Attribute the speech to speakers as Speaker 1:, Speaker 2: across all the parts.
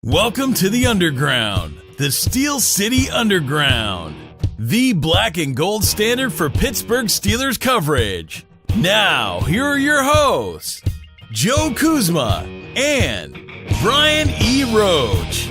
Speaker 1: Welcome to the Underground, the Steel City Underground, the black and gold standard for Pittsburgh Steelers coverage. Now, here are your hosts, Joe Kuzma and Brian E. Roach.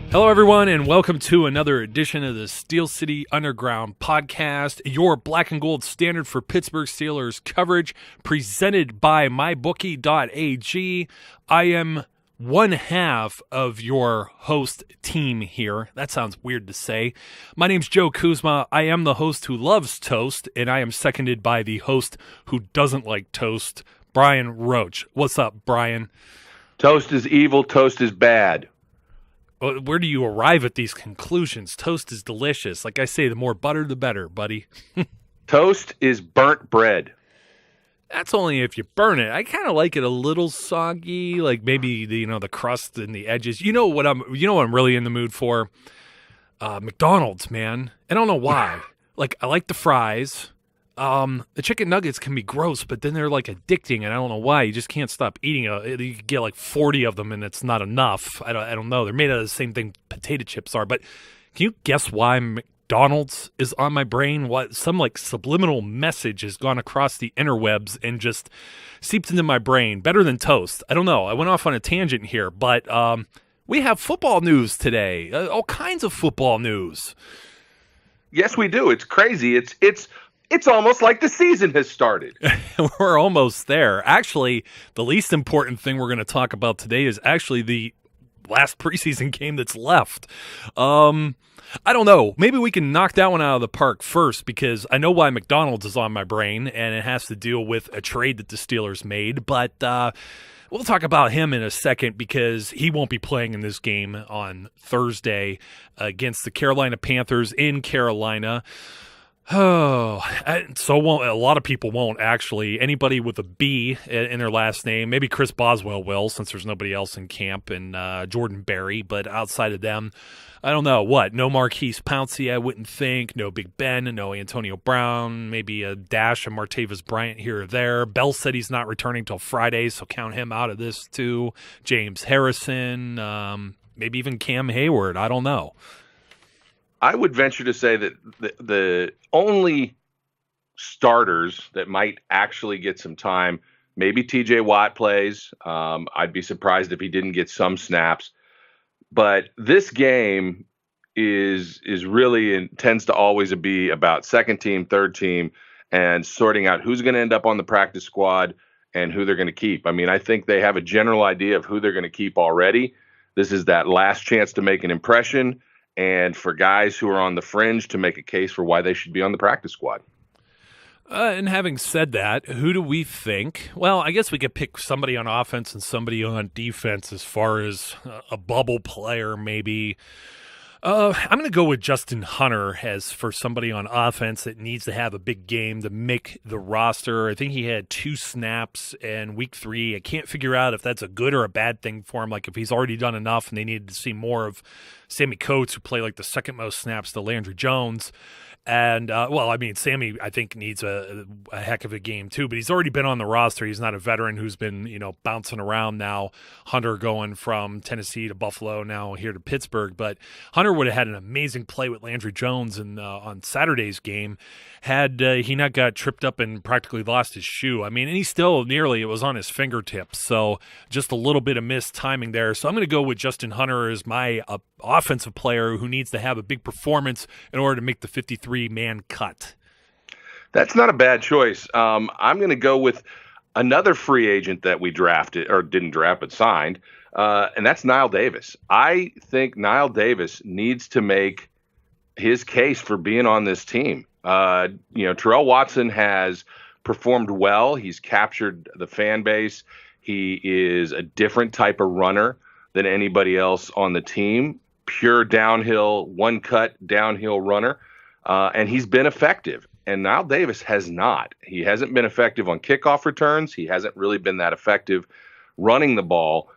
Speaker 2: Hello, everyone, and welcome to another edition of the Steel City Underground podcast, your black and gold standard for Pittsburgh Steelers coverage, presented by mybookie.ag. I am one half of your host team here. That sounds weird to say. My name's Joe Kuzma. I am the host who loves toast, and I am seconded by the host who doesn't like toast, Brian Roach. What's up, Brian?
Speaker 3: Toast is evil, toast is bad.
Speaker 2: Where do you arrive at these conclusions? Toast is delicious. Like I say, the more butter, the better, buddy.
Speaker 3: Toast is burnt bread.
Speaker 2: That's only if you burn it. I kind of like it a little soggy, like maybe the crust and the edges. You know what I'm really in the mood for? McDonald's, man. I don't know why. Like, I like the fries. The chicken nuggets can be gross, but then they're like addicting, and I don't know why. You just can't stop eating. You get like 40 of them, and it's not enough. I don't know. They're made out of the same thing potato chips are. But can you guess why McDonald's is on my brain? What some like subliminal message has gone across the interwebs and just seeped into my brain. Better than toast. I don't know. I went off on a tangent here, but we have football news today. All kinds of football news.
Speaker 3: Yes, we do. It's crazy. It's almost like the season has started.
Speaker 2: We're almost there. Actually, the least important thing we're going to talk about today is actually the last preseason game that's left. I don't know. Maybe we can knock that one out of the park first, because I know why McDonald's is on my brain, and it has to deal with a trade that the Steelers made. But we'll talk about him in a second, because he won't be playing in this game on Thursday against the Carolina Panthers in Carolina. Oh, so a lot of people won't, actually. Anybody with a B in their last name, maybe Chris Boswell will, since there's nobody else in camp, and Jordan Berry, but outside of them, I don't know. What? No Marquise Pouncey, I wouldn't think. No Big Ben, no Antonio Brown, maybe a dash of Martavis Bryant here or there. Bell said he's not returning till Friday, so count him out of this too. James Harrison, maybe even Cam Hayward, I don't know.
Speaker 3: I would venture to say that the only starters that might actually get some time, maybe TJ Watt plays. I'd be surprised if he didn't get some snaps. But this game is really and tends to always be about second team, third team, and sorting out who's going to end up on the practice squad and who they're going to keep. I mean, I think they have a general idea of who they're going to keep already. This is that last chance to make an impression, and for guys who are on the fringe to make a case for why they should be on the practice squad.
Speaker 2: And having said that, who do we think? Well, I guess we could pick somebody on offense and somebody on defense as far as a bubble player, maybe. I'm going to go with Justin Hunter as for somebody on offense that needs to have a big game to make the roster. I think he had 2 snaps in week 3. I can't figure out if that's a good or a bad thing for him, like if he's already done enough and they needed to see more of Sammy Coates, who played like the second most snaps to Landry Jones. And, Sammy, I think, needs a heck of a game, too. But he's already been on the roster. He's not a veteran who's been, bouncing around now. Hunter going from Tennessee to Buffalo, now here to Pittsburgh. But Hunter would have had an amazing play with Landry Jones on Saturday's game had he not got tripped up and practically lost his shoe. I mean, and he still it was on his fingertips. So just a little bit of missed timing there. So I'm going to go with Justin Hunter as my offensive player who needs to have a big performance in order to make the 53-man cut.
Speaker 3: That's not a bad choice. I'm going to go with another free agent that we drafted, or didn't draft but signed, and that's Knile Davis. I think Knile Davis needs to make his case for being on this team. Terrell Watson has performed well. He's captured the fan base. He is a different type of runner than anybody else on the team. Pure downhill, one-cut downhill runner. And he's been effective. And Knile Davis has not. He hasn't been effective on kickoff returns. He hasn't really been that effective running the ball.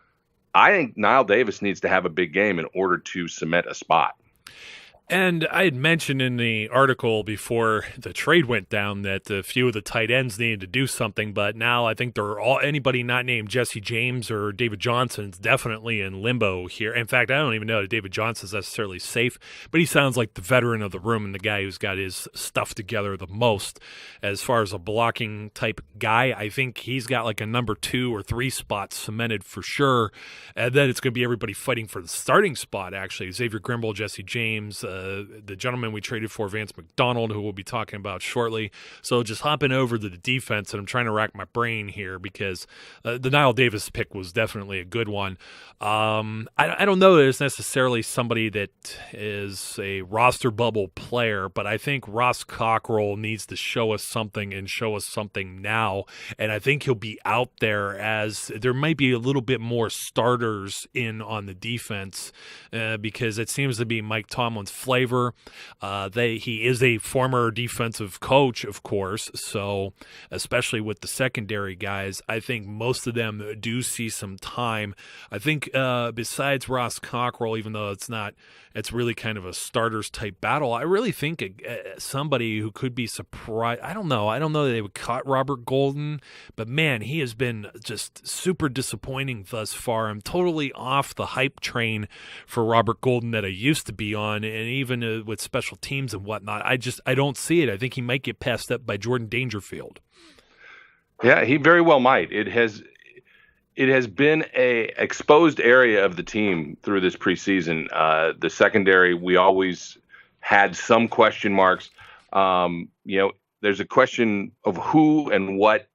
Speaker 3: I think Knile Davis needs to have a big game in order to cement a spot.
Speaker 2: And I had mentioned in the article before the trade went down that a few of the tight ends needed to do something, but now I think anybody not named Jesse James or David Johnson's definitely in limbo here. In fact, I don't even know that David Johnson's necessarily safe, but he sounds like the veteran of the room and the guy who's got his stuff together the most. As far as a blocking type guy, I think he's got like a number 2 or 3 spot cemented for sure. And then it's going to be everybody fighting for the starting spot, actually. Xavier Grimble, Jesse James, the gentleman we traded for, Vance McDonald, who we'll be talking about shortly. So just hopping over to the defense, and I'm trying to rack my brain here because the Niall Davis pick was definitely a good one. I don't know that it's necessarily somebody that is a roster bubble player, but I think Ross Cockrell needs to show us something and show us something now. And I think he'll be out there as there might be a little bit more starters in on the defense because it seems to be Mike Tomlin's flavor. He is a former defensive coach, of course, so especially with the secondary guys, I think most of them do see some time. I think besides Ross Cockrell, even though it's really kind of a starters type battle, I really think somebody who could be surprised. I don't know that they would cut Robert Golden, but man, he has been just super disappointing thus far. I'm totally off the hype train for Robert Golden that I used to be on, and even with special teams and whatnot, I don't see it. I think he might get passed up by Jordan Dangerfield.
Speaker 3: Yeah, he very well might. It has been a exposed area of the team through this preseason. The secondary, we always had some question marks. There's a question of who and what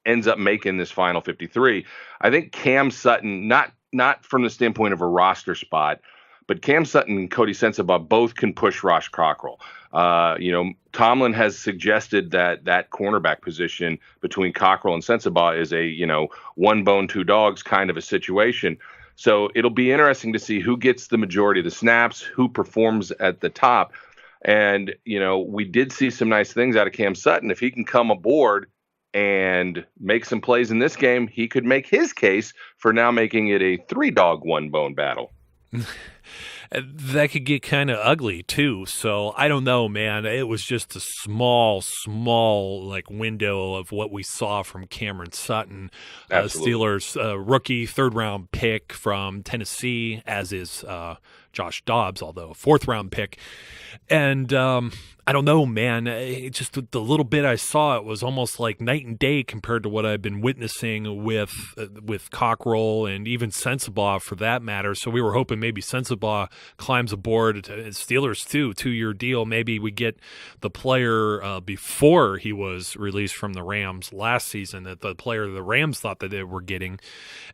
Speaker 3: ends up making this final 53. I think Cam Sutton, not from the standpoint of a roster spot, but Cam Sutton and Cody Sensabaugh both can push Ross Cockrell. Tomlin has suggested that cornerback position between Cockrell and Sensabaugh is a, one bone, two dogs kind of a situation. So it'll be interesting to see who gets the majority of the snaps, who performs at the top. And, we did see some nice things out of Cam Sutton. If he can come aboard and make some plays in this game, he could make his case for now making it a 3-dog, 1-bone battle.
Speaker 2: That could get kind of ugly too. So I don't know, man. It was just a small window of what we saw from Cameron Sutton, Steelers rookie 3rd-round pick from Tennessee, as is Josh Dobbs, although a 4th-round pick. And I don't know, man. Just the little bit I saw, it was almost like night and day compared to what I've been witnessing with Cockrell and even Sensabaugh for that matter. So we were hoping maybe Sensabaugh climbs aboard. Steelers too, 2-year deal. Maybe we get the player before he was released from the Rams last season, that the player the Rams thought that they were getting.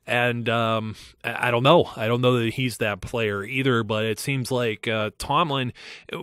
Speaker 2: And I don't know. I don't know that he's that player either, but it seems like Tomlin,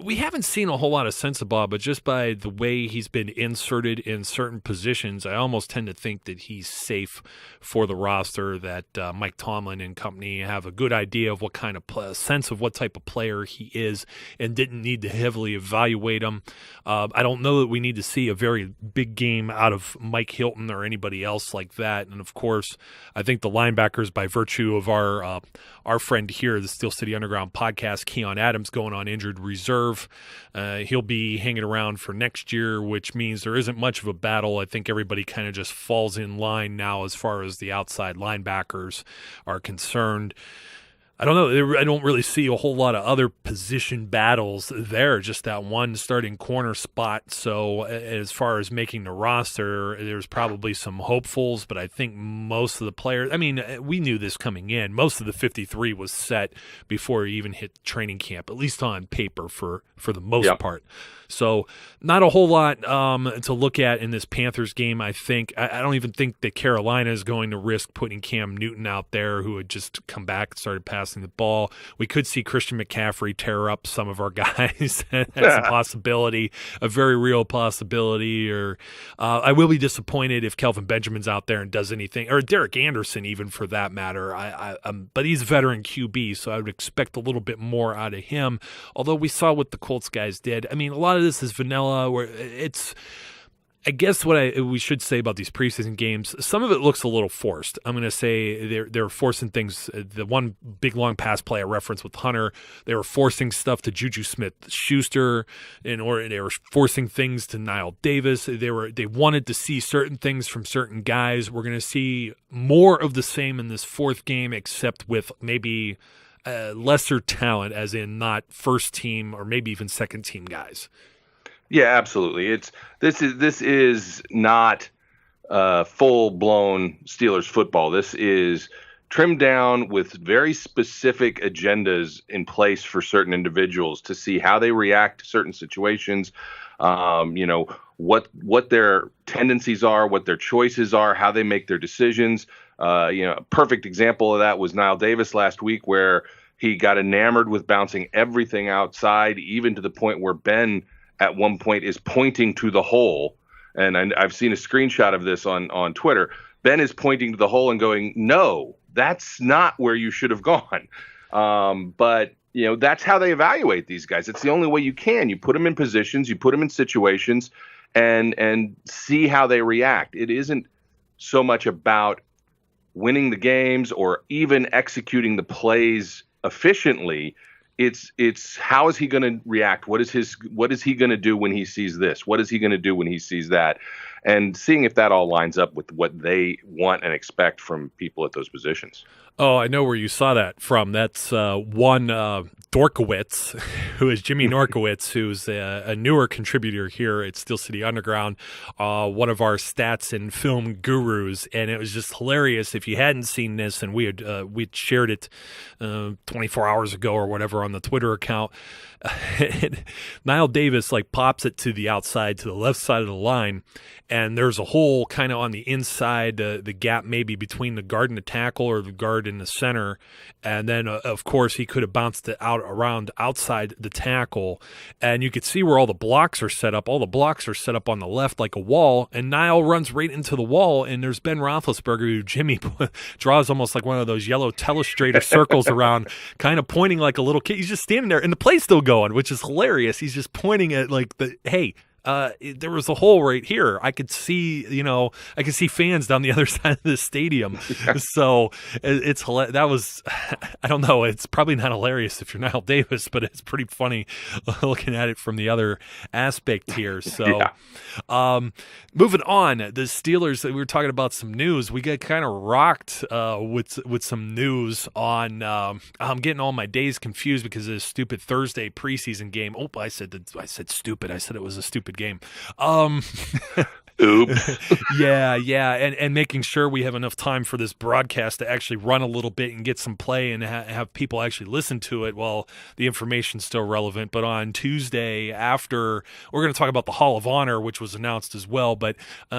Speaker 2: we haven't seen a whole lot of Sensabaugh, but just by the way he's been inserted in certain positions, I almost tend to think that he's safe for the roster, that Mike Tomlin and company have a good idea of what kind of sense of what type of player he is and didn't need to heavily evaluate him. I don't know that we need to see a very big game out of Mike Hilton or anybody else like that. And of course, I think the linebackers, by virtue of our friend here, the Steel City Underground podcast, Keon Adams, going on injured reserve. He'll be hanging around for next year, which means there isn't much of a battle. I think everybody kind of just falls in line now as far as the outside linebackers are concerned. I don't know. I don't really see a whole lot of other position battles there, just that one starting corner spot. So as far as making the roster, there's probably some hopefuls, but I think most of the players, we knew this coming in. Most of the 53 was set before he even hit training camp, at least on paper for the most part. So not a whole lot to look at in this Panthers game, I think. I don't even think that Carolina is going to risk putting Cam Newton out there, who had just come back and started passing the ball. We could see Christian McCaffrey tear up some of our guys. That's a possibility, a very real possibility. Or I will be disappointed if Kelvin Benjamin's out there and does anything, or Derek Anderson even for that matter. But he's a veteran QB, so I would expect a little bit more out of him. Although we saw what the Colts guys did. A lot of this is vanilla, where I guess what we should say about these preseason games, some of it looks a little forced. I'm going to say they're forcing things. The one big long pass play I referenced with Hunter, they were forcing stuff to Juju Smith-Schuster, they were forcing things to Niall Davis. They wanted to see certain things from certain guys. We're going to see more of the same in this fourth game, except with maybe lesser talent, as in not first team or maybe even second team guys.
Speaker 3: Yeah, absolutely. This is not full blown Steelers football. This is trimmed down with very specific agendas in place for certain individuals to see how they react to certain situations. What their tendencies are, what their choices are, how they make their decisions. A perfect example of that was Niall Davis last week, where he got enamored with bouncing everything outside, even to the point where Ben at one point is pointing to the hole. And I've seen a screenshot of this on Twitter. Ben is pointing to the hole and going, no, that's not where you should have gone. But that's how they evaluate these guys. It's the only way you can. You put them in positions, you put them in situations, and see how they react. It isn't so much about winning the games or even executing the plays efficiently. It's how is he going to react? What is he going to do when he sees this? What is he going to do when he sees that? And seeing if that all lines up with what they want and expect from people at those positions.
Speaker 2: Oh, I know where you saw that from. That's one Dorkowitz, who is Jimmy Norkowitz, who's a newer contributor here at Steel City Underground, one of our stats and film gurus. And it was just hilarious. If you hadn't seen this, and we'd shared it 24 hours ago or whatever on the Twitter account, Niall Davis pops it to the outside, to the left side of the line, and there's a hole kind of on the inside, the gap maybe between the guard and the tackle, or the guard and the center. And then, of course, he could have bounced it out around outside the tackle, and you could see where all the blocks are set up. All the blocks are set up on the left like a wall, and Niall runs right into the wall, and there's Ben Roethlisberger, who Jimmy draws almost like one of those yellow telestrator circles around, kind of pointing like a little kid. He's just standing there, and the play's still going, which is hilarious. He's just pointing at hey, there was a hole right here. I could see, fans down the other side of the stadium. So it's hilarious. That was, I don't know. It's probably not hilarious if you're Niall Davis, but it's pretty funny looking at it from the other aspect here. So, moving on, the Steelers. We were talking about some news. We got kind of rocked with some news on. I'm getting all my days confused because of this stupid Thursday preseason game. Oh, I said stupid. I said it was a stupid game.
Speaker 3: Oops.
Speaker 2: Yeah, and making sure we have enough time for this broadcast to actually run a little bit and get some play and have people actually listen to it while the information's still relevant. But on Tuesday, after, we're going to talk about the Hall of Honor, which was announced as well, but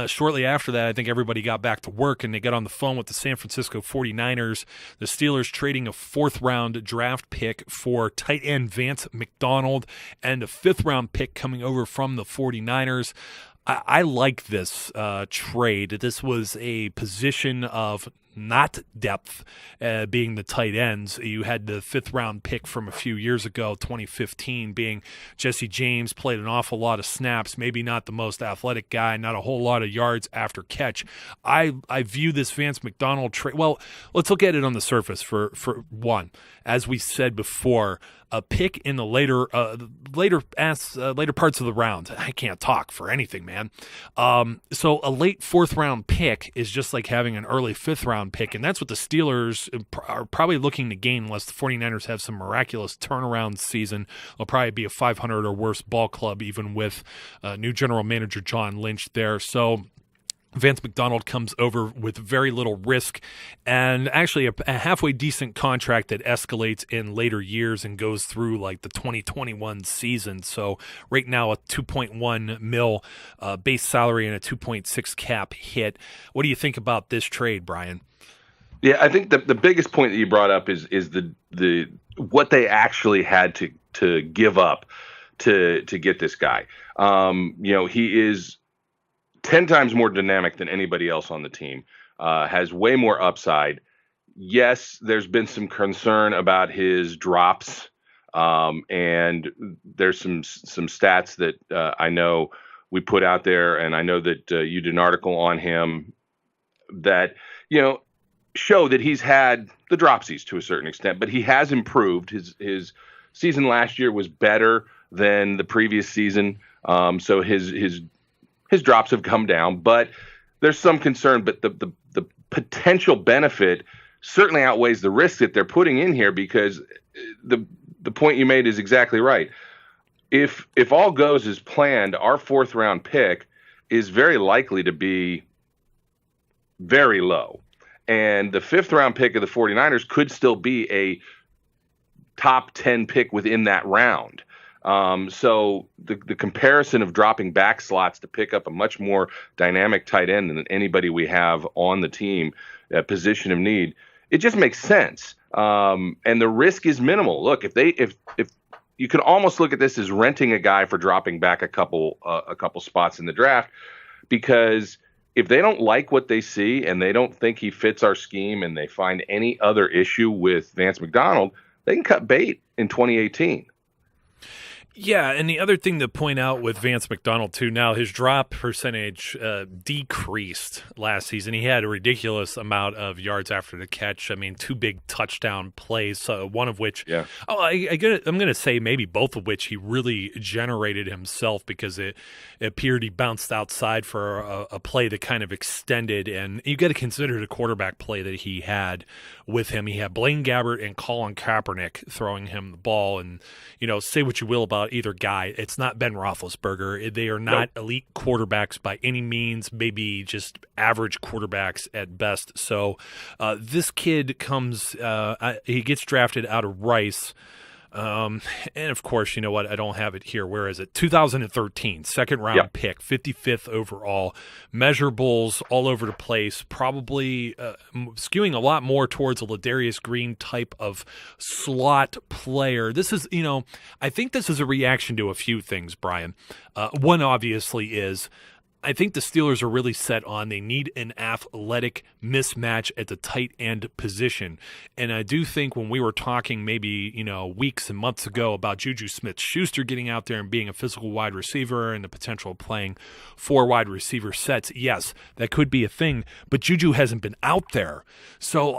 Speaker 2: shortly after that, I think everybody got back to work and they got on the phone with the San Francisco 49ers, the Steelers trading a 4th-round draft pick for tight end Vance McDonald and a 5th-round pick coming over from the 49ers. I like this trade. This was a position of not depth, being the tight ends. You had the 5th-round pick from a few years ago, 2015, being Jesse James, played an awful lot of snaps, maybe not the most athletic guy, not a whole lot of yards after catch. I view this Vance McDonald trade. Well, let's look at it on the surface for one. As we said before, a pick in the later parts of the round. I can't talk for anything, man. So a late 4th-round pick is just like having an early 5th-round pick, and that's what the Steelers are probably looking to gain unless the 49ers have some miraculous turnaround season. They'll probably be a 500 or worse ball club, even with new general manager John Lynch there. So Vance McDonald comes over with very little risk and actually a halfway decent contract that escalates in later years and goes through the 2021 season. So right now a 2.1 mil base salary and a 2.6 cap hit. What do you think about this trade, Brian?
Speaker 3: Yeah, I think the biggest point that you brought up is the what they actually had to give up to get this guy. He is 10 times more dynamic than anybody else on the team, has way more upside. Yes, there's been some concern about his drops, and there's some stats that I know we put out there, and I know that you did an article on him that, show that he's had the dropsies to a certain extent, but he has improved. His season last year was better than the previous season. So his drops have come down, but there's some concern, but the potential benefit certainly outweighs the risk that they're putting in here, because the point you made is exactly right. If all goes as planned, our 4th round pick is very likely to be very low. And the 5th round pick of the 49ers could still be a top 10 pick within that round. So the comparison of dropping back slots to pick up a much more dynamic tight end than anybody we have on the team at position of need, it just makes sense. And the risk is minimal. Look, if you can almost look at this as renting a guy for dropping back a couple spots in the draft, because if they don't like what they see and they don't think he fits our scheme and they find any other issue with Vance McDonald, they can cut bait in 2018.
Speaker 2: Yeah, and the other thing to point out with Vance McDonald, too, now his drop percentage decreased last season. He had a ridiculous amount of yards after the catch. I mean, 2 big touchdown plays, one of which, I'm going to say maybe both of which he really generated himself, because it appeared he bounced outside for a play that kind of extended. And you got to consider the quarterback play that he had with him. He had Blaine Gabbert and Colin Kaepernick throwing him the ball. And, say what you will about either guy, it's not Ben Roethlisberger. They are not elite quarterbacks by any means, maybe just average quarterbacks at best. So this kid comes, he gets drafted out of Rice. And of course, you know what? I don't have it here. Where is it? 2013, second round pick, 55th overall, measurables all over the place, probably skewing a lot more towards a Ladarius Green type of slot player. This is, I think this is a reaction to a few things, Brian. One obviously is, I think the Steelers are really set on they need an athletic mismatch at the tight end position. And I do think when we were talking maybe, weeks and months ago about Juju Smith-Schuster getting out there and being a physical wide receiver and the potential of playing 4 wide receiver sets, yes, that could be a thing. But Juju hasn't been out there. So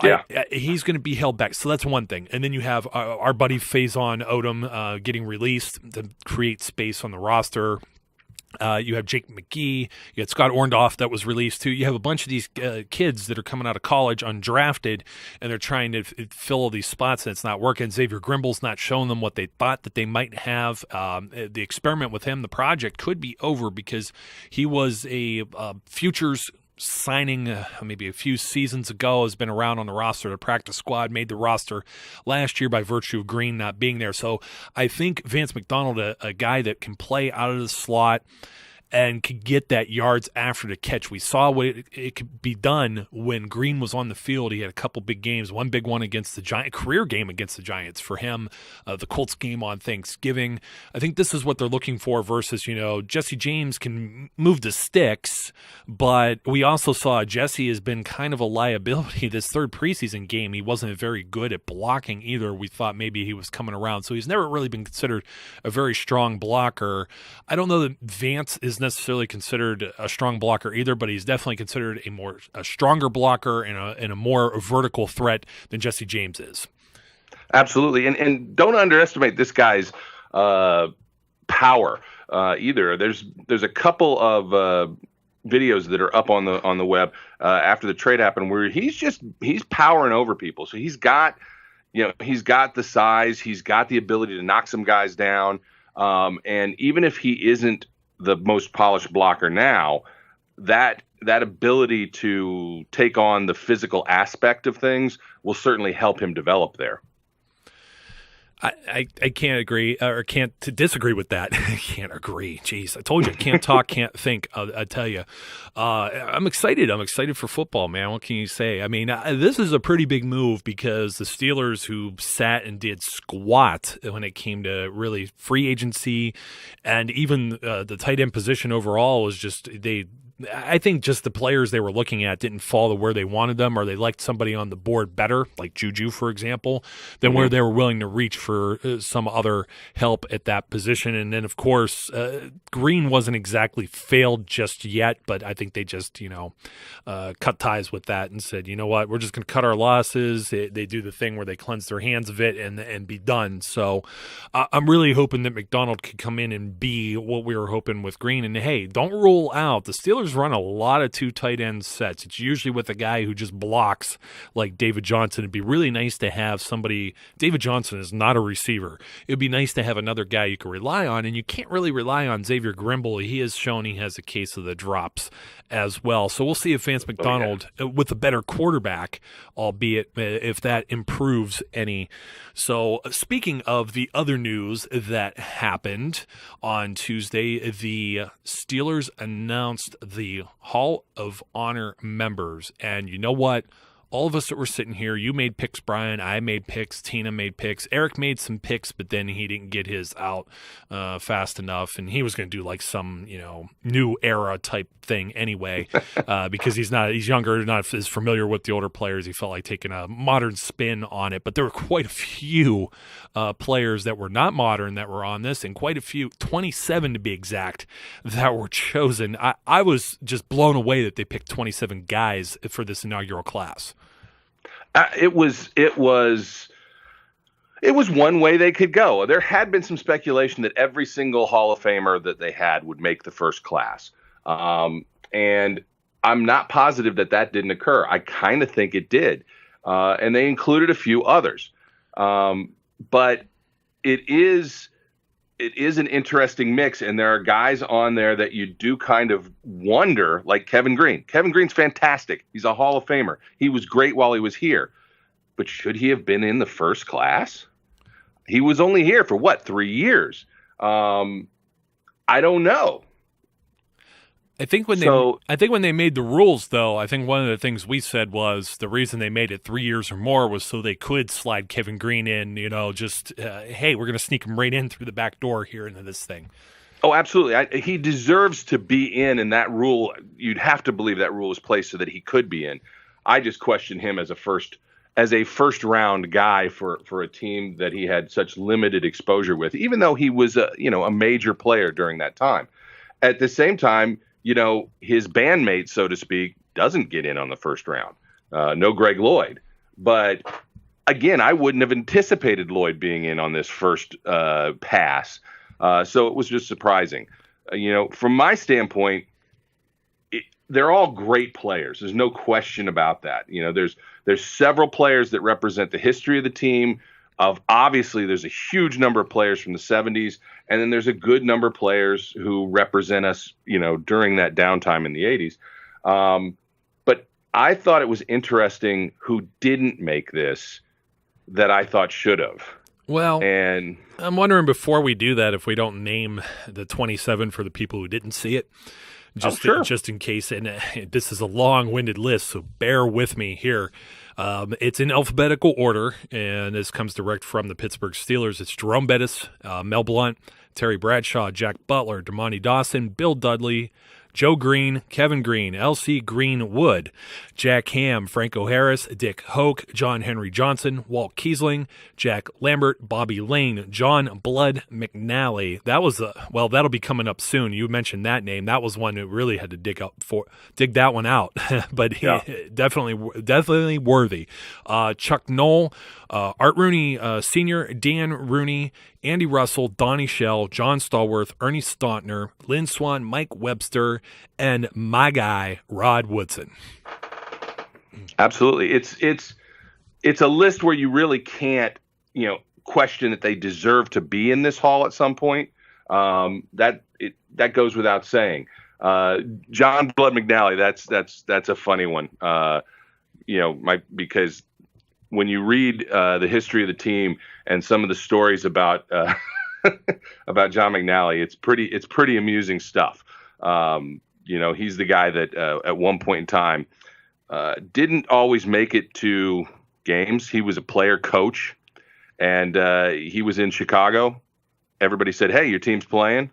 Speaker 2: he's going to be held back. So that's one thing. And then you have our buddy Faison Odom getting released to create space on the roster. You have Jake McGee, you had Scott Orndorff that was released too. You have a bunch of these kids that are coming out of college undrafted, and they're trying to fill all these spots, and it's not working. Xavier Grimble's not showing them what they thought that they might have. The experiment with him, the project, could be over, because he was a futures signing maybe a few seasons ago, has been around on the roster, the practice squad, made the roster last year by virtue of Green not being there. So I think Vance McDonald, a guy that can play out of the slot and could get that yards after the catch. We saw what it could be done when Green was on the field. He had a couple big games, one big one against the Giants, career game against the Giants for him, the Colts game on Thanksgiving. I think this is what they're looking for versus, Jesse James can move the sticks, but we also saw Jesse has been kind of a liability this 3rd preseason game. He wasn't very good at blocking either. We thought maybe he was coming around, so he's never really been considered a very strong blocker. I don't know that Vance is necessarily considered a strong blocker either, but he's definitely considered a stronger blocker and a more vertical threat than Jesse James is.
Speaker 3: Absolutely, and don't underestimate this guy's power either. There's a couple of videos that are up on the web after the trade happened where he's powering over people. So he's got the size, he's got the ability to knock some guys down, and even if he isn't the most polished blocker now, that ability to take on the physical aspect of things will certainly help him develop there.
Speaker 2: I can't agree or can't disagree with that. I can't agree. Jeez, I told you, can't talk, can't think. I tell you, I'm excited. I'm excited for football, man. What can you say? I mean, this is a pretty big move because the Steelers, who sat and did squat when it came to really free agency and even the tight end position overall, was just I think just the players they were looking at didn't fall to where they wanted them, or they liked somebody on the board better, like Juju, for example, than where they were willing to reach for some other help at that position. And then, of course, Green wasn't exactly failed just yet, but I think they just, cut ties with that and said, you know what, we're just going to cut our losses. They do the thing where they cleanse their hands of it and be done. So I'm really hoping that McDonald could come in and be what we were hoping with Green. And, hey, don't rule out. The Steelers run a lot of 2 tight end sets. It's usually with a guy who just blocks like David Johnson. It'd be really nice to have somebody. David Johnson is not a receiver. It'd be nice to have another guy you can rely on, and you can't really rely on Xavier Grimble. He has shown he has a case of the drops as well. So we'll see if Vance McDonald, with a better quarterback, albeit if that improves any. So speaking of the other news that happened on Tuesday, the Steelers announced the Hall of Honor members. And you know what? All of us that were sitting here, you made picks, Brian. I made picks. Tina made picks. Eric made some picks, but then he didn't get his out fast enough, and he was going to do like some, new era type thing anyway, because he's younger, not as familiar with the older players. He felt like taking a modern spin on it, but there were quite a few players that were not modern that were on this, and quite a few, 27 to be exact, that were chosen. I was just blown away that they picked 27 guys for this inaugural class.
Speaker 3: It was one way they could go. There had been some speculation that every single Hall of Famer that they had would make the first class. And I'm not positive that didn't occur. I kind of think it did. And they included a few others. But it is an interesting mix, and there are guys on there that you do kind of wonder, like Kevin Green. Kevin Green's fantastic. He's a Hall of Famer. He was great while he was here. But should he have been in the first class? He was only here for, 3 years? I don't know.
Speaker 2: I think when they made the rules, though, I think one of the things we said was the reason they made it 3 years or more was so they could slide Kevin Green in, hey, we're going to sneak him right in through the back door here into this thing.
Speaker 3: Oh, absolutely. He deserves to be in, and that rule, you'd have to believe that rule was placed so that he could be in. I just question him as a first round guy for a team that he had such limited exposure with, even though he was a major player during that time. At the same time, his bandmate, so to speak, doesn't get in on the first round. No Greg Lloyd. But again, I wouldn't have anticipated Lloyd being in on this first pass. So it was just surprising. From my standpoint, they're all great players. There's no question about that. There's several players that represent the history of the team. Obviously, there's a huge number of players from the 70s, and then there's a good number of players who represent us, during that downtime in the 80s. But I thought it was interesting who didn't make this that I thought should have.
Speaker 2: Well,
Speaker 3: and
Speaker 2: I'm wondering before we do that if we don't name the 27 for the people who didn't see it. Just in case, and this is a long-winded list, so bear with me here. It's in alphabetical order, and this comes direct from the Pittsburgh Steelers. It's Jerome Bettis, Mel Blount, Terry Bradshaw, Jack Butler, Dermontti Dawson, Bill Dudley, Joe Green, Kevin Green, L.C. Greenwood, Jack Ham, Franco Harris, Dick Hoke, John Henry Johnson, Walt Kiesling, Jack Lambert, Bobby Lane, John Blood McNally. That was that'll be coming up soon. You mentioned that name. That was one that really had to dig that one out, but yeah. definitely worthy. Chuck Knoll, Art Rooney Sr., Dan Rooney, Andy Russell, Donnie Shell, John Stallworth, Ernie Stauntner, Lynn Swan, Mike Webster, and my guy, Rod Woodson.
Speaker 3: Absolutely. It's a list where you really can't, question that they deserve to be in this hall at some point. That goes without saying. John Blood McNally, that's a funny one. Because when you read the history of the team and some of the stories about about John McNally, it's pretty amusing stuff. He's the guy that at one point in time didn't always make it to games. He was a player coach, and he was in Chicago. Everybody said, "Hey, your team's playing."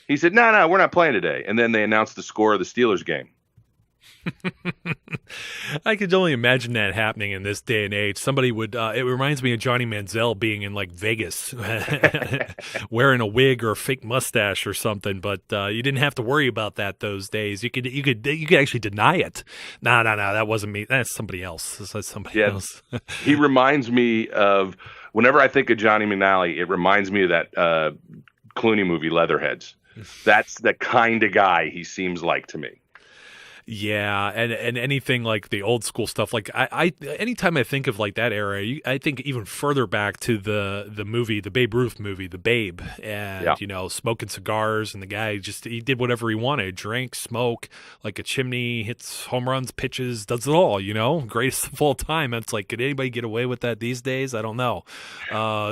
Speaker 3: He said, no, we're not playing today. And then they announced the score of the Steelers game.
Speaker 2: I could only imagine that happening in this day and age. Somebody would, it reminds me of Johnny Manziel being in like Vegas, wearing a wig or a fake mustache or something, but you didn't have to worry about that those days. You could actually deny it. No, that wasn't me. That's somebody else. That's somebody else.
Speaker 3: He reminds me of, whenever I think of Johnny McNally, it reminds me of that Clooney movie, Leatherheads. That's the kind of guy he seems like to me.
Speaker 2: Yeah, and anything like the old school stuff, like I anytime I think of like that era, I think even further back to the movie, the Babe Ruth movie, The Babe, and smoking cigars, and the guy he did whatever he wanted, drink, smoke like a chimney, hits home runs, pitches, does it all, greatest of all time. It's like, could anybody get away with that these days? I don't know.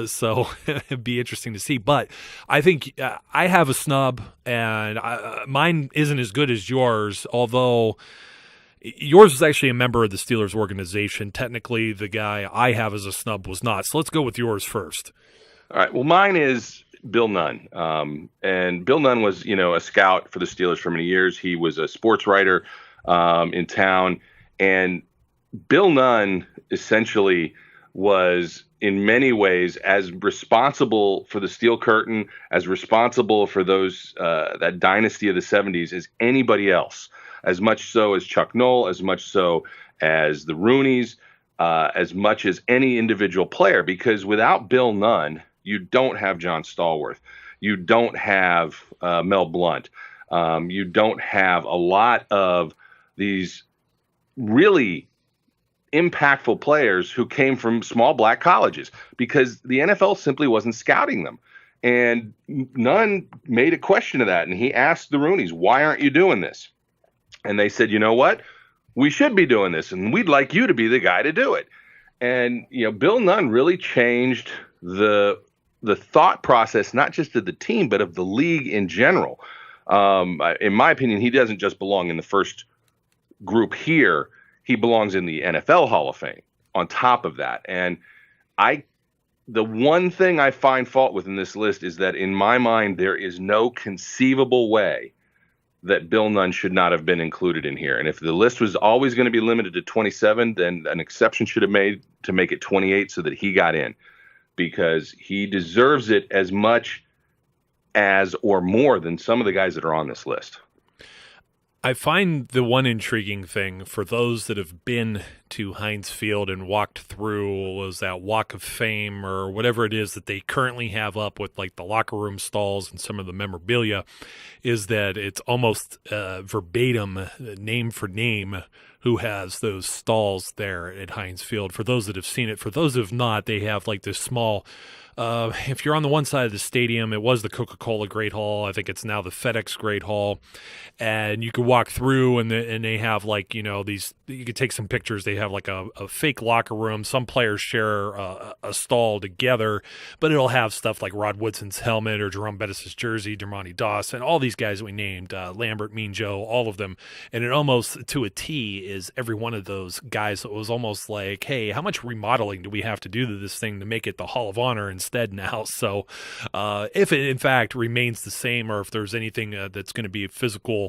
Speaker 2: So it'd be interesting to see. But I think I have a snub, and mine isn't as good as yours, although yours is actually a member of the Steelers organization. Technically, the guy I have as a snub was not. So let's go with yours first.
Speaker 3: All right. Well, mine is Bill Nunn. And Bill Nunn was, a scout for the Steelers for many years. He was a sports writer in town. And Bill Nunn essentially was in many ways as responsible for the Steel Curtain, as responsible for those that dynasty of the 70s as anybody else. As much so as Chuck Noll, as much so as the Rooneys, as much as any individual player, because without Bill Nunn, you don't have John Stallworth. You don't have Mel Blount. You don't have a lot of these really impactful players who came from small black colleges, because the NFL simply wasn't scouting them. And Nunn made a question of that, and he asked the Rooneys, why aren't you doing this? And they said, you know what? We should be doing this, and we'd like you to be the guy to do it. And, Bill Nunn really changed the thought process, not just of the team, but of the league in general. In my opinion, he doesn't just belong in the first group here. He belongs in the NFL Hall of Fame on top of that. And the one thing I find fault with in this list is that in my mind, there is no conceivable way that Bill Nunn should not have been included in here. And if the list was always going to be limited to 27, then an exception should have made to make it 28 so that he got in, because he deserves it as much as or more than some of the guys that are on this list.
Speaker 2: I find the one intriguing thing for those that have been to Heinz Field and walked through was that Walk of Fame or whatever it is that they currently have up with like the locker room stalls and some of the memorabilia, is that it's almost verbatim, name for name, who has those stalls there at Heinz Field. For those that have seen it, for those that have not, they have like this small, if you're on the one side of the stadium, it was the Coca-Cola Great Hall. I think it's now the FedEx Great Hall. And you could walk through and they have like, these, you could take some pictures. They have like a fake locker room. Some players share a stall together, but it'll have stuff like Rod Woodson's helmet or Jerome Bettis' jersey, Dermontti Dawson, all these guys that we named, Lambert, Mean Joe, all of them. And it almost to a T is every one of those guys. It was almost like, hey, how much remodeling do we have to do to this thing to make it the Hall of Honor instead now? So if it in fact remains the same, or if there's anything that's going to be a physical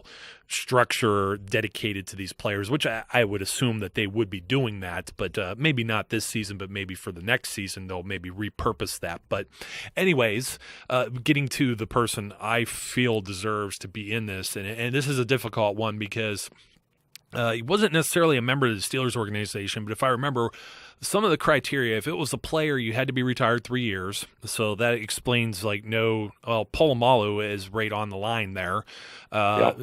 Speaker 2: structure dedicated to these players, which I would assume that they would be doing that, but maybe not this season, but maybe for the next season they'll maybe repurpose that. But anyways, getting to the person I feel deserves to be in this, and this is a difficult one because he wasn't necessarily a member of the Steelers organization, but if I remember some of the criteria, if it was a player, you had to be retired 3 years. So that explains Polamalu is right on the line there.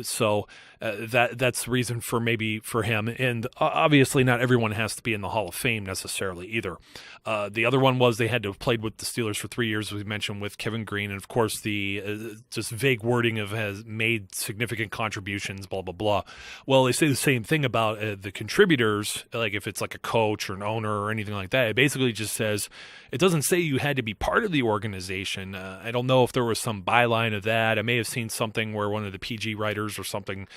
Speaker 2: So that's the reason for maybe for him. And obviously not everyone has to be in the Hall of Fame necessarily either. The other one was they had to have played with the Steelers for 3 years, as we mentioned, with Kevin Green. And, of course, the just vague wording of has made significant contributions, blah, blah, blah. Well, they say the same thing about the contributors, like if it's like a coach or an owner or anything like that. It basically just says, it doesn't say you had to be part of the organization. I don't know if there was some byline of that. I may have seen something where one of the PG writers or something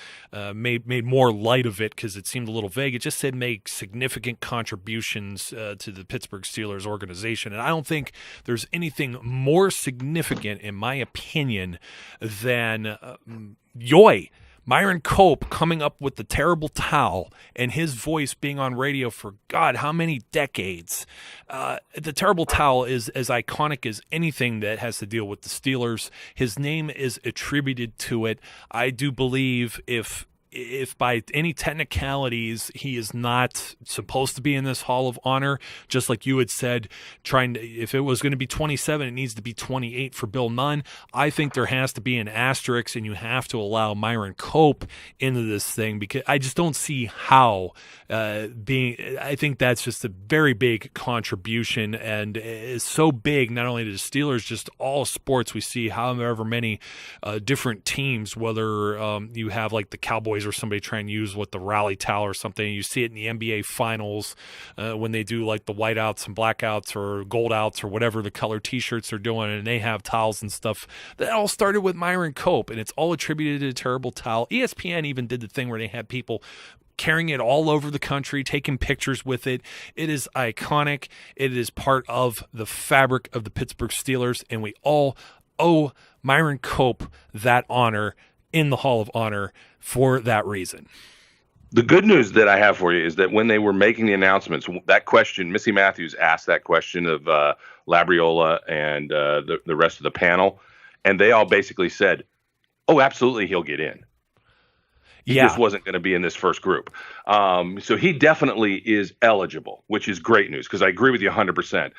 Speaker 2: made more light of it because it seemed a little vague. It just said make significant contributions to the Pittsburgh Steelers organization. And I don't think there's anything more significant, in my opinion, than Myron Cope coming up with the terrible towel and his voice being on radio for God, how many decades. The terrible towel is as iconic as anything that has to deal with the Steelers. His name is attributed to it. I do believe if by any technicalities he is not supposed to be in this Hall of Honor, just like you had said, if it was going to be 27, it needs to be 28 for Bill Nunn. I think there has to be an asterisk, and you have to allow Myron Cope into this thing because I just don't see how I think that's just a very big contribution, and is so big not only to the Steelers, just all sports. We see however many different teams, whether you have like the Cowboys or somebody trying to use the rally towel or something. You see it in the NBA finals when they do like the whiteouts and blackouts or gold outs or whatever the color t-shirts they're doing, and they have towels and stuff. That all started with Myron Cope, and it's all attributed to a terrible towel. ESPN even did the thing where they had people carrying it all over the country, taking pictures with it. It is iconic. It is part of the fabric of the Pittsburgh Steelers, and we all owe Myron Cope that honor in the Hall of Honor for that reason.
Speaker 3: The good news that I have for you is that when they were making the announcements, that question, Missy Matthews asked that question of Labriola and the rest of the panel, and they all basically said, oh, absolutely, he'll get in. He just wasn't going to be in this first group. So he definitely is eligible, which is great news because I agree with you 100%.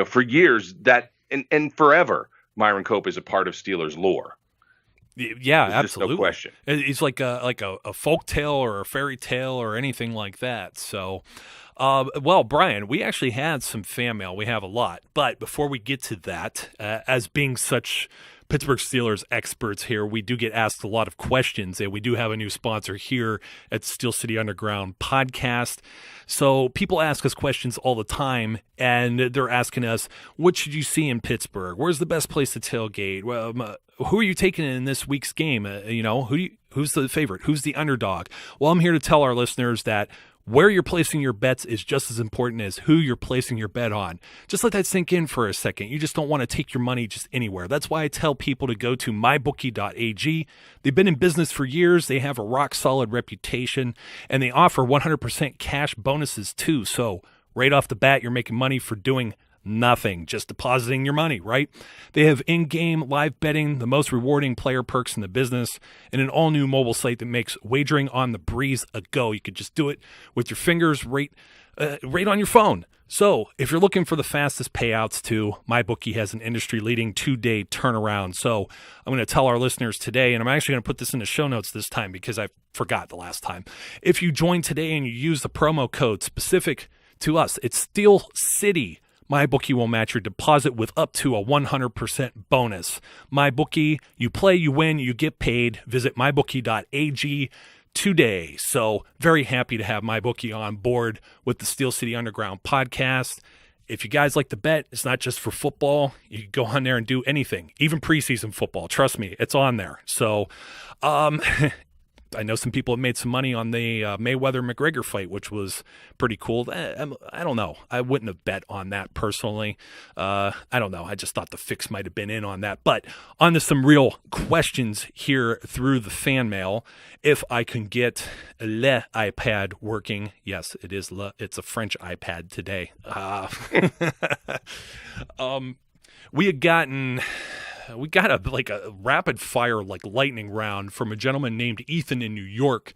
Speaker 3: For years that and forever, Myron Cope is a part of Steelers lore.
Speaker 2: Yeah,
Speaker 3: There's
Speaker 2: absolutely.
Speaker 3: Just no question.
Speaker 2: It's like a folk tale or a fairy tale or anything like that. So, well, Brian, we actually had some fan mail. We have a lot. But before we get to that, as being such Pittsburgh Steelers experts here, we do get asked a lot of questions, and we do have a new sponsor here at Steel City Underground Podcast. So people ask us questions all the time, and they're asking us, what should you see in Pittsburgh? Where's the best place to tailgate? Well, who are you taking in this week's game? Who's the favorite? Who's the underdog? Well, I'm here to tell our listeners that where you're placing your bets is just as important as who you're placing your bet on. Just let that sink in for a second. You just don't want to take your money just anywhere. That's why I tell people to go to mybookie.ag. They've been in business for years. They have a rock-solid reputation, and they offer 100% cash bonuses too. So right off the bat, you're making money for doing nothing, just depositing your money, right? They have in-game live betting, the most rewarding player perks in the business, and an all-new mobile site that makes wagering on the breeze a go. You could just do it with your fingers right on your phone. So if you're looking for the fastest payouts too, MyBookie has an industry-leading 2-day turnaround. So I'm going to tell our listeners today, and I'm actually going to put this in the show notes this time because I forgot the last time. If you join today and you use the promo code specific to us, it's Steel City, MyBookie will match your deposit with up to a 100% bonus. MyBookie, you play, you win, you get paid. Visit mybookie.ag today. So very happy to have MyBookie on board with the Steel City Underground podcast. If you guys like to bet, it's not just for football. You can go on there and do anything, even preseason football. Trust me, it's on there. So I know some people have made some money on the Mayweather-McGregor fight, which was pretty cool. I don't know. I wouldn't have bet on that personally. I don't know. I just thought the fix might have been in on that. But on to some real questions here through the fan mail. If I can get le iPad working. Yes, it is le. It's a French iPad today. We got a rapid fire lightning round from a gentleman named Ethan in New York.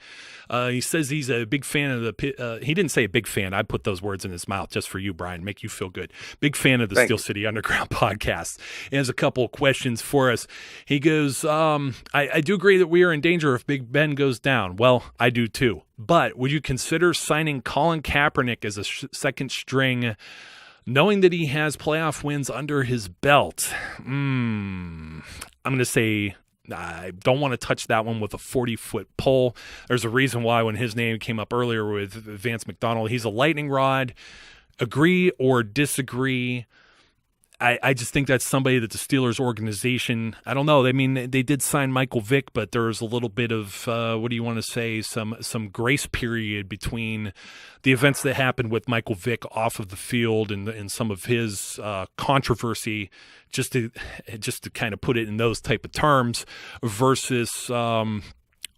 Speaker 2: He says he's a big fan of he didn't say a big fan. I put those words in his mouth just for you, Brian, make you feel good. Big fan of the Steel City Underground podcast. He has a couple of questions for us. He goes, I do agree that we are in danger if Big Ben goes down. Well, I do too. But would you consider signing Colin Kaepernick as a second string, knowing that he has playoff wins under his belt? I'm going to say I don't want to touch that one with a 40-foot pole. There's a reason why when his name came up earlier with Vance McDonald, he's a lightning rod. Agree or disagree, I just think that's somebody that the Steelers organization, I don't know. I mean, they did sign Michael Vick, but there's a little bit of, what do you want to say, some grace period between the events that happened with Michael Vick off of the field and some of his controversy, just to kind of put it in those type of terms, versus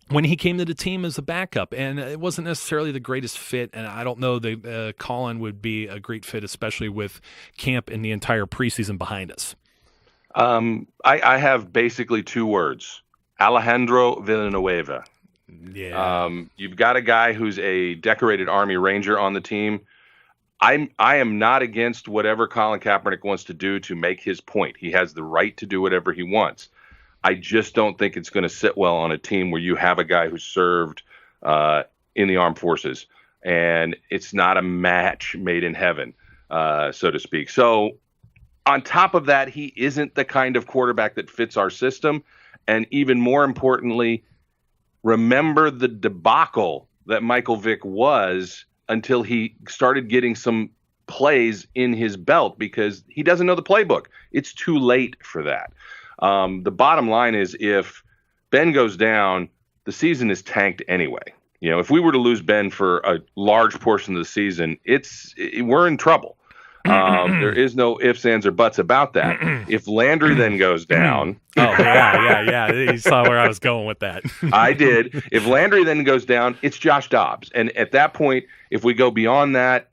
Speaker 2: when he came to the team as a backup, and it wasn't necessarily the greatest fit, and I don't know that Colin would be a great fit, especially with camp and the entire preseason behind us.
Speaker 3: I have basically 2 words: Alejandro Villanueva.
Speaker 2: Yeah.
Speaker 3: You've got a guy who's a decorated Army Ranger on the team. I am not against whatever Colin Kaepernick wants to do to make his point. He has the right to do whatever he wants. I just don't think it's going to sit well on a team where you have a guy who served in the armed forces, and it's not a match made in heaven, so to speak. So on top of that, he isn't the kind of quarterback that fits our system. And even more importantly, remember the debacle that Michael Vick was until he started getting some plays in his belt, because he doesn't know the playbook. It's too late for that. The bottom line is, if Ben goes down, the season is tanked anyway. You know, if we were to lose Ben for a large portion of the season, we're in trouble. There is no ifs, ands, or buts about that. If Landry then goes down.
Speaker 2: Oh, yeah. You saw where I was going with that.
Speaker 3: I did. If Landry then goes down, it's Josh Dobbs. And at that point, if we go beyond that,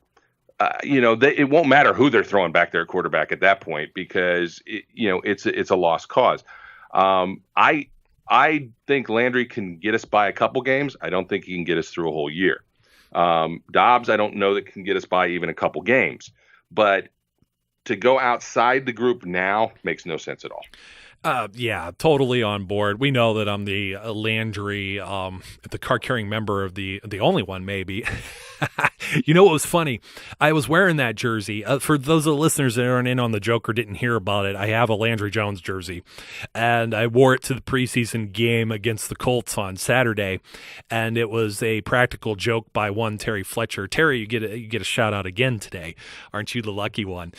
Speaker 3: it won't matter who they're throwing back there at quarterback at that point, because it's a lost cause. I think Landry can get us by a couple games. I don't think he can get us through a whole year. Dobbs, I don't know that can get us by even a couple games. But to go outside the group now makes no sense at all.
Speaker 2: Yeah, totally on board. We know that I'm the Landry, the card-carrying member of the only one, maybe. You know what was funny? I was wearing that jersey. For those of the listeners that aren't in on the joke or didn't hear about it, I have a Landry Jones jersey, and I wore it to the preseason game against the Colts on Saturday, and it was a practical joke by one Terry Fletcher. Terry, you get a shout out again today. Aren't you the lucky one?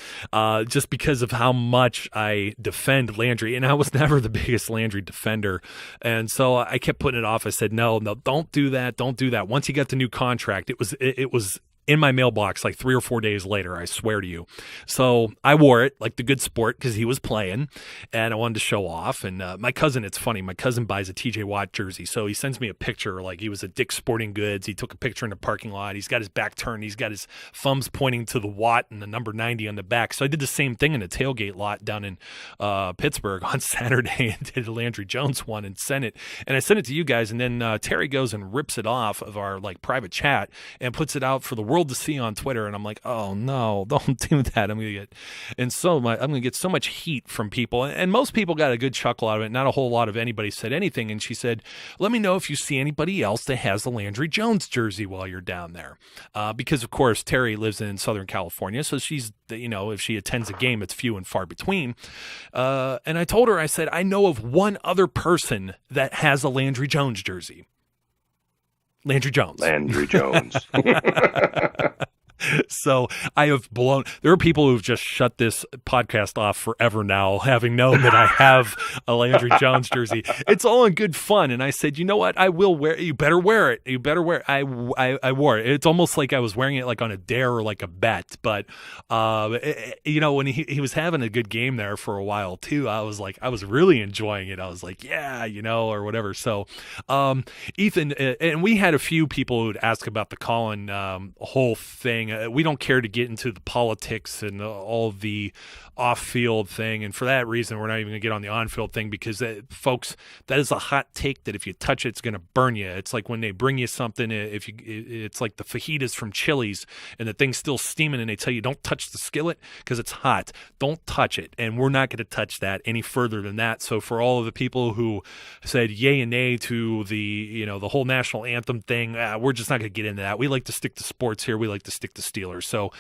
Speaker 2: Just because of how much I defend Landry, and I was never the biggest Landry defender, and so I kept putting it off. I said, no, don't do that. Once he got the new contract, it was in my mailbox like 3 or 4 days later, I swear to you. So I wore it like the good sport because he was playing, and I wanted to show off. And my cousin, it's funny, my cousin buys a TJ Watt jersey, so he sends me a picture like he was at Dick's Sporting Goods. He took a picture in the parking lot. He's got his back turned. He's got his thumbs pointing to the Watt and the number 90 on the back. So I did the same thing in a tailgate lot down in Pittsburgh on Saturday and did a Landry Jones one and sent it. And I sent it to you guys, and then Terry goes and rips it off of our like private chat and puts it out for the world to see on Twitter. And I'm like, oh no, don't do that. I'm gonna get so much heat from people, and most people got a good chuckle out of it. Not a whole lot of anybody said anything. And she said, let me know if you see anybody else that has a Landry Jones jersey while you're down there, because of course Terry lives in Southern California, so she's, if she attends a game, it's few and far between. And I told her, I said, I know of one other person that has a Landry Jones jersey. Landry Jones. So I have there are people who've just shut this podcast off forever now, having known that I have a Landry Jones jersey. It's all in good fun. And I said, you know what? I will wear it. You better wear it. I wore it. It's almost like I was wearing it like on a dare or like a bet. But, when he was having a good game there for a while too, I was really enjoying it. I was like, yeah, or whatever. So, Ethan, and we had a few people who'd ask about the Colin whole thing. We don't care to get into the politics and all of the off-field thing, and for that reason, we're not even going to get on the on-field thing, because, folks, that is a hot take that if you touch it, it's going to burn you. It's like when they bring you something, it's like the fajitas from Chili's, and the thing's still steaming, and they tell you, don't touch the skillet because it's hot. Don't touch it, and we're not going to touch that any further than that. So for all of the people who said yay and nay to the whole national anthem thing, we're just not going to get into that. We like to stick to sports here. We like to stick to Steelers. So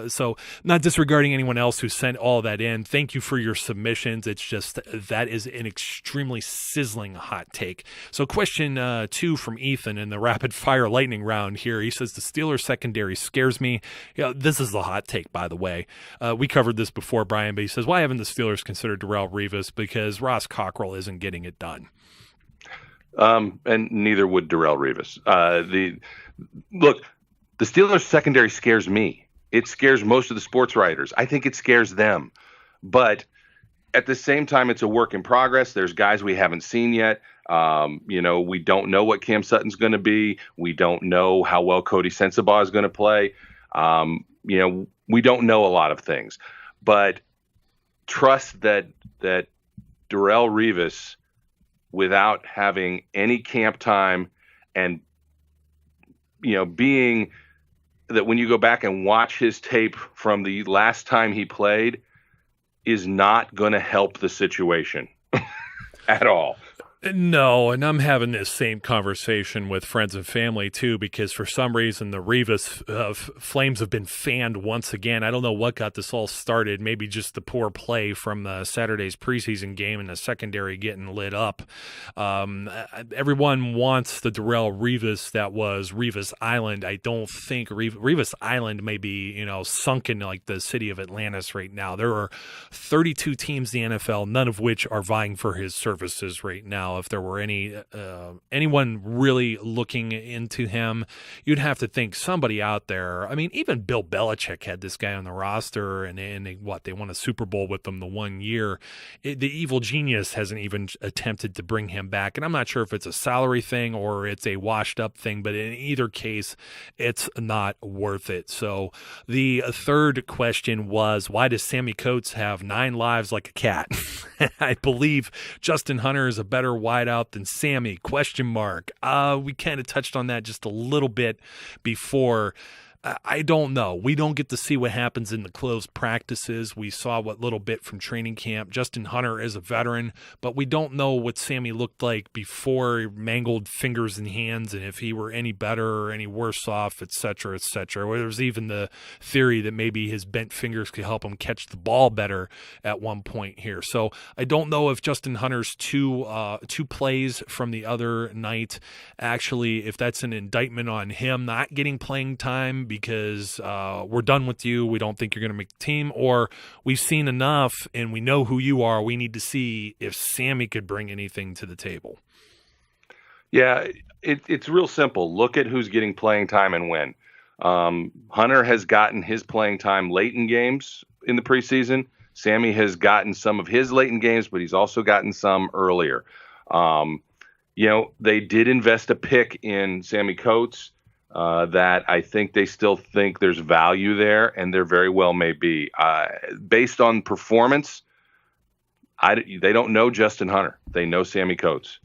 Speaker 2: so not disregarding anyone else who sent all that in. Thank you for your submissions. It's just that is an extremely sizzling hot take. So question 2 from Ethan in the rapid fire lightning round here. He says the Steelers secondary scares me. This is the hot take, by the way. We covered this before, Brian, but he says, why haven't the Steelers considered Darrelle Revis? Because Ross Cockrell isn't getting it done.
Speaker 3: And neither would Darrelle Revis. Look, the Steelers secondary scares me. It scares most of the sports writers. I think it scares them. But at the same time, it's a work in progress. There's guys we haven't seen yet. We don't know what Cam Sutton's going to be. We don't know how well Cody Sensabaugh is going to play. We don't know a lot of things. But trust that Darrelle Revis, without having any camp time and, being that when you go back and watch his tape from the last time he played, is not going to help the situation at all.
Speaker 2: No, and I'm having this same conversation with friends and family, too, because for some reason the Revis flames have been fanned once again. I don't know what got this all started. Maybe just the poor play from Saturday's preseason game and the secondary getting lit up. Everyone wants the Darrelle Revis that was Revis Island. I don't think Revis Island may be, sunken like the city of Atlantis right now. There are 32 teams in the NFL, none of which are vying for his services right now. If there were anyone really looking into him, you'd have to think somebody out there. I mean, even Bill Belichick had this guy on the roster, and they won a Super Bowl with him the one year. The evil genius hasn't even attempted to bring him back, and I'm not sure if it's a salary thing or it's a washed up thing, but in either case, it's not worth it. So the third question was, why does Sammy Coates have 9 lives like a cat? I believe Justin Hunter is a better wideout than Sammy, ? We kind of touched on that just a little bit before. I don't know. We don't get to see what happens in the closed practices. We saw what little bit from training camp. Justin Hunter is a veteran, but we don't know what Sammy looked like before mangled fingers and hands, and if he were any better or any worse off, et cetera, et cetera. There's even the theory that maybe his bent fingers could help him catch the ball better at one point here. So I don't know if Justin Hunter's two plays from the other night, actually, if that's an indictment on him not getting playing time because we're done with you, we don't think you're going to make the team, or we've seen enough and we know who you are, we need to see if Sammy could bring anything to the table.
Speaker 3: Yeah, it's real simple. Look at who's getting playing time and when. Hunter has gotten his playing time late in games in the preseason. Sammy has gotten some of his late in games, but he's also gotten some earlier. They did invest a pick in Sammy Coates. That I think they still think there's value there, and there very well may be. Based on performance, they don't know Justin Hunter. They know Sammy Coates.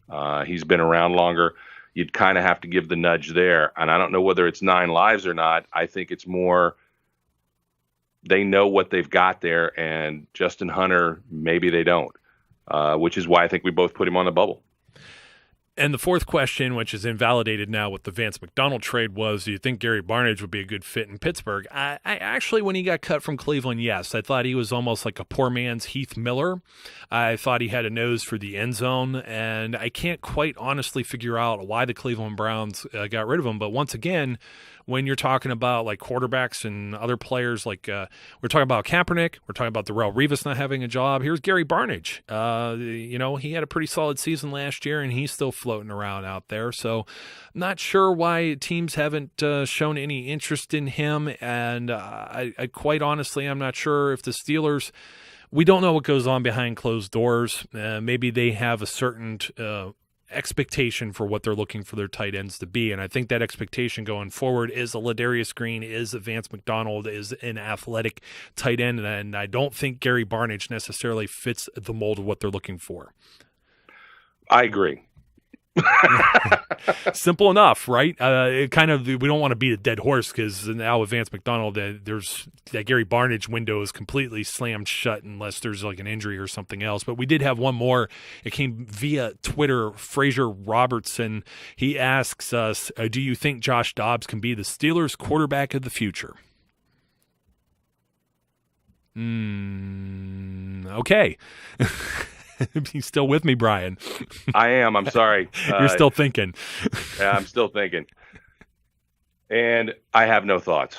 Speaker 3: He's been around longer. You'd kind of have to give the nudge there. And I don't know whether it's 9 lives or not. I think it's more they know what they've got there, and Justin Hunter, maybe they don't, which is why I think we both put him on the bubble.
Speaker 2: And the fourth question, which is invalidated now with the Vance McDonald trade, was, do you think Gary Barnidge would be a good fit in Pittsburgh? I actually, when he got cut from Cleveland, yes. I thought he was almost like a poor man's Heath Miller. I thought he had a nose for the end zone, and I can't quite honestly figure out why the Cleveland Browns got rid of him. But once again, when you're talking about like quarterbacks and other players, like we're talking about Kaepernick, we're talking about Darrelle Revis not having a job. Here's Gary Barnidge. He had a pretty solid season last year, and he's still floating around out there. So not sure why teams haven't shown any interest in him. And I quite honestly, I'm not sure if the Steelers, we don't know what goes on behind closed doors. Maybe they have a certain expectation for what they're looking for their tight ends to be, and I think that expectation going forward is a Ladarius Green, is a Vance McDonald, is an athletic tight end, and I don't think Gary Barnidge necessarily fits the mold of what they're looking for.
Speaker 3: I agree.
Speaker 2: Simple enough, right? We don't want to beat a dead horse because now with Vance McDonald, there's that Gary Barnidge window is completely slammed shut unless there's like an injury or something else. But we did have one more. It came via Twitter. Fraser Robertson. He asks us, do you think Josh Dobbs can be the Steelers' quarterback of the future? Okay. You still with me, Brian?
Speaker 3: I am. I'm sorry.
Speaker 2: You're still thinking.
Speaker 3: Yeah, I'm still thinking. And I have no thoughts.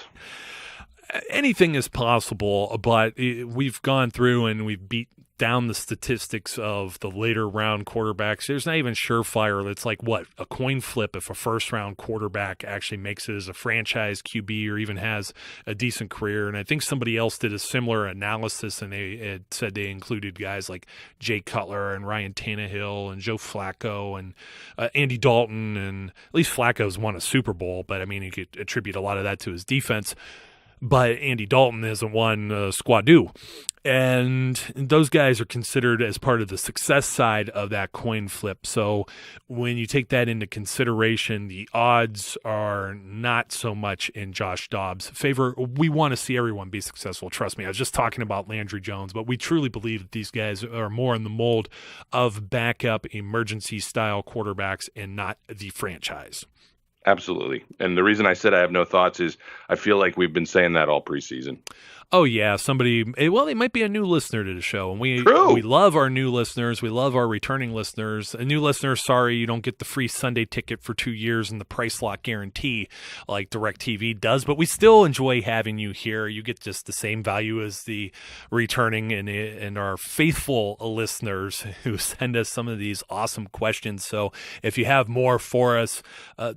Speaker 2: Anything is possible, but we've gone through and we've beat down the statistics of the later round quarterbacks. There's not even surefire. It's like, what, a coin flip if a first-round quarterback actually makes it as a franchise QB or even has a decent career. And I think somebody else did a similar analysis, and they had said they included guys like Jay Cutler and Ryan Tannehill and Joe Flacco and Andy Dalton. And at least Flacco's won a Super Bowl, but, I mean, you could attribute a lot of that to his defense. But Andy Dalton hasn't won Squadoo. And those guys are considered as part of the success side of that coin flip. So when you take that into consideration, the odds are not so much in Josh Dobbs' favor. We want to see everyone be successful. Trust me, I was just talking about Landry Jones, but we truly believe that these guys are more in the mold of backup emergency-style quarterbacks and not the franchise.
Speaker 3: Absolutely. And the reason I said I have no thoughts is I feel like we've been saying that all preseason.
Speaker 2: Oh, yeah. Somebody, well, they might be a new listener to the show. And we love our new listeners. We love our returning listeners. A new listener, sorry, you don't get the free Sunday ticket for 2 years and the price lock guarantee like DirecTV does. But we still enjoy having you here. You get just the same value as the returning and our faithful listeners who send us some of these awesome questions. So if you have more for us,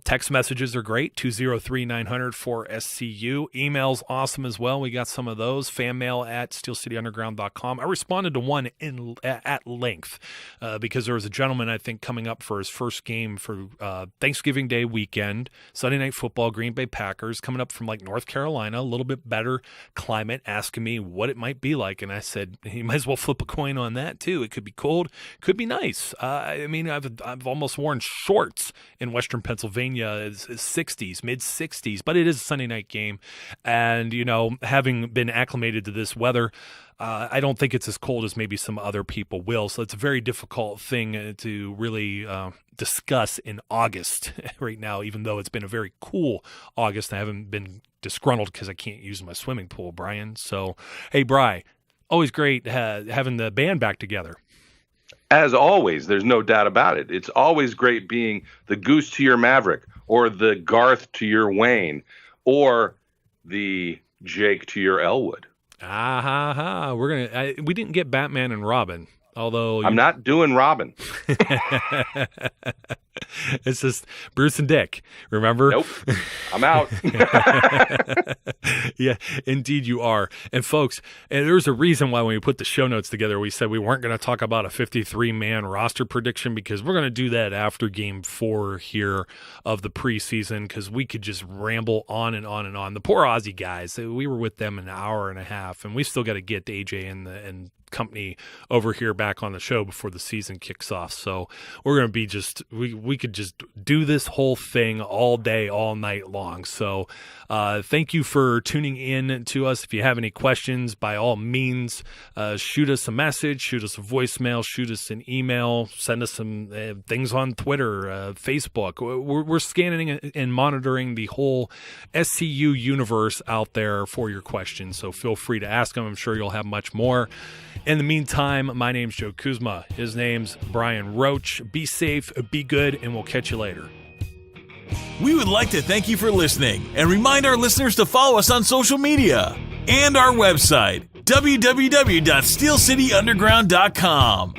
Speaker 2: text messages are great, 203-900-4SCU. Email's awesome as well. We got some of those. Fan mail at steelcityunderground.com. I responded to one at length because there was a gentleman, I think, coming up for his first game for Thanksgiving Day weekend, Sunday Night Football, Green Bay Packers, coming up from like North Carolina, a little bit better climate, asking me what it might be like. And I said, you might as well flip a coin on that too. It could be cold, could be nice. I mean, I've almost worn shorts in Western Pennsylvania. It's 60s, mid 60s, but it is a Sunday night game. And, you know, having been acclimated to this weather, I don't think it's as cold as maybe some other people will. So it's a very difficult thing to really discuss in August right now, even though it's been a very cool August. I haven't been disgruntled because I can't use my swimming pool, Brian. So, hey, Bri, always great having the band back together.
Speaker 3: As always, there's no doubt about it. It's always great being the Goose to your Maverick or the Garth to your Wayne or the Jake to your Elwood.
Speaker 2: We didn't get Batman and Robin, although
Speaker 3: I'm not doing Robin.
Speaker 2: It's just Bruce and Dick. Remember?
Speaker 3: Nope. I'm out.
Speaker 2: Yeah, indeed you are. And folks, there's a reason why when we put the show notes together, we said we weren't going to talk about a 53-man roster prediction because we're going to do that after Game 4 here of the preseason because we could just ramble on and on and on. The poor Aussie guys, we were with them an hour and a half, and we still got to get AJ and company over here back on the show before the season kicks off. So we're going to be we could just do this whole thing all day, all night long. So thank you for tuning in to us. If you have any questions, by all means, shoot us a message, shoot us a voicemail, shoot us an email, send us some things on Twitter, Facebook. We're scanning and monitoring the whole SCU universe out there for your questions. So feel free to ask them. I'm sure you'll have much more. In the meantime, my name's Joe Kuzma. His name's Brian Roach. Be safe, be good, and we'll catch you later.
Speaker 1: We would like to thank you for listening and remind our listeners to follow us on social media and our website, www.steelcityunderground.com.